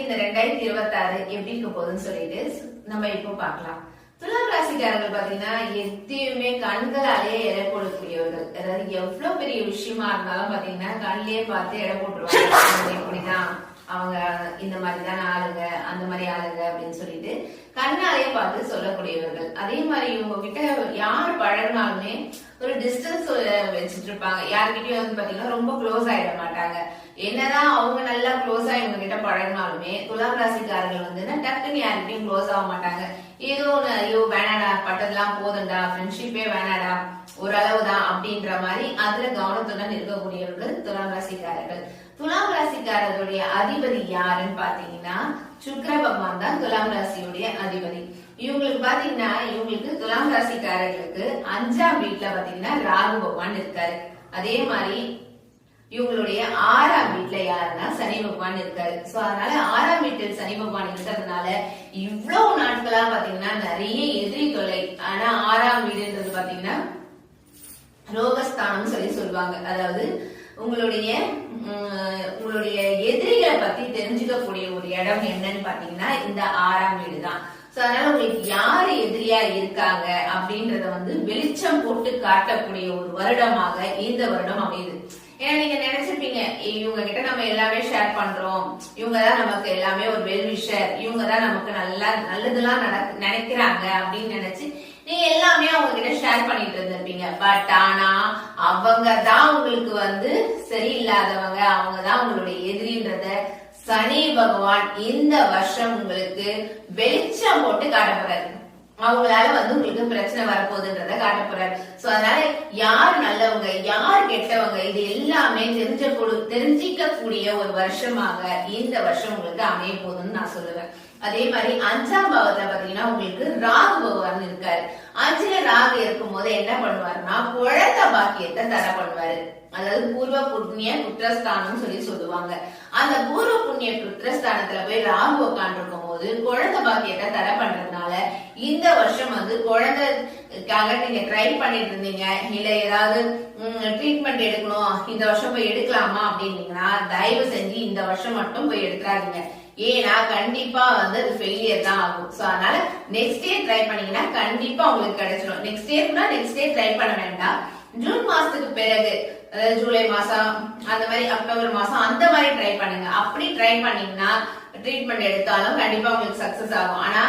இந்த 2026 எப்படி இருக்க போகுதுன்னு சொல்லிட்டு நம்ம இப்போ பார்க்கலாம். துலாம் ராசிக்காரர்கள் பாத்தீங்கன்னா எத்தையுமே கண்களாலேயே எடை போடக்கூடியவர்கள். அதாவது எவ்வளவு பெரிய விஷயமா இருந்தாலும் பாத்தீங்கன்னா கண்ணிலேயே பார்த்து எடை போட்டுருவாங்க. இப்படிதான் அவங்க இந்த மாதிரிதான் ஆளுங்க, அந்த மாதிரி ஆளுங்க அப்படின்னு சொல்லிட்டு கண்ணாலே பார்த்து சொல்லக்கூடியவர்கள். அதே மாதிரி இவங்க கிட்ட யார் பழகினாலுமே ஒரு டிஸ்டன்ஸ் வச்சுட்டு இருப்பாங்க. யாருக்கிட்டயும் வந்து பாத்தீங்கன்னா ரொம்ப க்ளோஸ் ஆயிட மாட்டாங்க. என்னதான் அவங்க நல்லா க்ளோஸா இவங்க கிட்ட பழகினாலுமே துலாம் ராசிக்காரர்கள் வந்து டக்குன்னு யாருக்கிட்டையும் க்ளோஸ் ஆக மாட்டாங்க. ஏதோ ஒண்ணு ஐயோ வேணாடா, பட்டதெல்லாம் போதுண்டா, ஃப்ரெண்ட்ஷிப்பே வேணாடா, ஓரளவுதான் அப்படின்ற மாதிரி அதுல கவனத்துடன் இருக்கக்கூடியவர்கள் துலாம் ராசிக்காரர்கள். துலாம் ராசிக்காரர்களுடைய அதிபதி யாருன்னு பாத்தீங்கன்னா சுக்கிர பகவான் தான் துலாம் ராசியுடைய அதிபதி. இவங்களுக்கு பாத்தீங்கன்னா இவங்களுக்கு துலாம் ராசிக்காரர்களுக்கு 5ஆம் வீட்டுல பாத்தீங்கன்னா ராகு பகவான் இருக்காரு. அதே மாதிரி இவங்களுடைய 6ஆம் வீட்டுல யாருன்னா சனி பகவான் இருக்காரு. சோ அதனால 6ஆம் வீட்டில் சனி பகவான் இருக்கிறதுனால இவ்வளவு நாட்களா பாத்தீங்கன்னா நிறைய எதிரி தொல்லை. ஆனா 6ஆம் வீடுன்றது பாத்தீங்கன்னா ரோகஸ்தானம் சொல்லி சொல்லுவாங்க. அதாவது உங்களுடைய எதிரிகளை பத்தி தெரிஞ்சுக்கக்கூடிய ஒரு இடம் என்னன்னு பாத்தீங்கன்னா இந்த 6ஆம் வீடு தான். சோ அதனால உங்களுக்கு யாரு எதிரியா இருக்காங்க அப்படின்றத வந்து வெளிச்சம் போட்டு காட்டக்கூடிய ஒரு வருடமாக இந்த வருடம் அமையுது. ஏன்னா நீங்க நினைச்சிருப்பீங்க இவங்க கிட்ட நம்ம எல்லாமே ஷேர் பண்றோம், இவங்கதான் நமக்கு எல்லாமே ஒரு வெல்விஷர், இவங்கதான் நமக்கு நல்லதெல்லாம் நினைக்கிறாங்க அப்படின்னு நினைச்சு நீங்க எல்லாமே அவங்க கிட்ட ஷேர் பண்ணிட்டு இருந்திருப்பீங்க. பட் ஆனா அவங்க தான் உங்களுக்கு வந்து சரியில்லாதவங்க, அவங்கதான் உங்களுடைய எதிரின்றத சனி பகவான் இந்த வருஷம் உங்களுக்கு வெளிச்சம் போட்டு காட்ட போறாரு. அவங்களால வந்து உங்களுக்கு பிரச்சனை வரப்போகுதுன்றத காட்ட போறாரு. சோ அதனால யார் நல்லவங்க யார் கெட்டவங்க இது எல்லாமே தெரிஞ்சிக்க கூடிய ஒரு வருஷமாக இந்த வருஷம் உங்களுக்கு அமைய போகுதுன்னு நான் சொல்லுவேன். அதே மாதிரி 5ஆம் பாவத்துல பாத்தீங்கன்னா உங்களுக்கு ராகு பகவான் இருக்காரு. 5ல ராகு இருக்கும் போது என்ன பண்ணுவாருன்னா குழந்தை பாக்கியத்தை தர பண்ணுவாரு. அதாவது பூர்வ புண்ணிய புத்திரஸ்தானம் சொல்லி சொல்லுவாங்க. அந்த பூர்வ புண்ணிய புத்திரஸ்தானத்துல போய் ராகு உட்காந்துருக்கும் போது குழந்தை பாக்கியத்தை தர பண்றதுனால இந்த வருஷம் வந்து குழந்தைக்காக நீங்க ட்ரை பண்ணிட்டு இருந்தீங்க, இல்ல ஏதாவது ட்ரீட்மெண்ட் எடுக்கணும் இந்த வருஷம் போய் எடுக்கலாமா அப்படின்னீங்கன்னா தயவு செஞ்சு இந்த வருஷம் மட்டும் போய் எடுத்துறாதீங்க. ஏன்னா கண்டிப்பா வந்து அது ஃபெயிலியர் தான் ஆகும். சோ அதனால நெக்ஸ்ட் இயர் ட்ரை பண்ணீங்கன்னா கண்டிப்பா உங்களுக்கு கிடைச்சிடும். நெக்ஸ்ட் இயர் ட்ரை பண்ண வேண்டாம். ஜூன் மாசத்துக்கு பிறகு அதாவது ஜூலை மாசம் அந்த மாதிரி அக்டோபர் மாசம் அந்த மாதிரி ட்ரை பண்ணுங்க. அப்படி ட்ரை பண்ணீங்கன்னா ட்ரீட்மெண்ட் எடுத்தாலும் கண்டிப்பா உங்களுக்கு சக்சஸ் ஆகும். ஆனா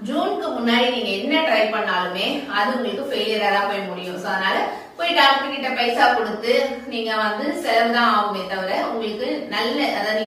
ஜூனுக்கு முன்னாடி நீங்க என்ன ட்ரை பண்ணாலுமே அது உங்களுக்கு ஃபெயிலியரா தான் போய் முடியும். சோ அதனால போய் டாக்டர் கிட்ட பைசா கொடுத்து நீங்க வந்து செலவு தான் ஆகுமே தவிர உங்களுக்கு நல்ல அதாவது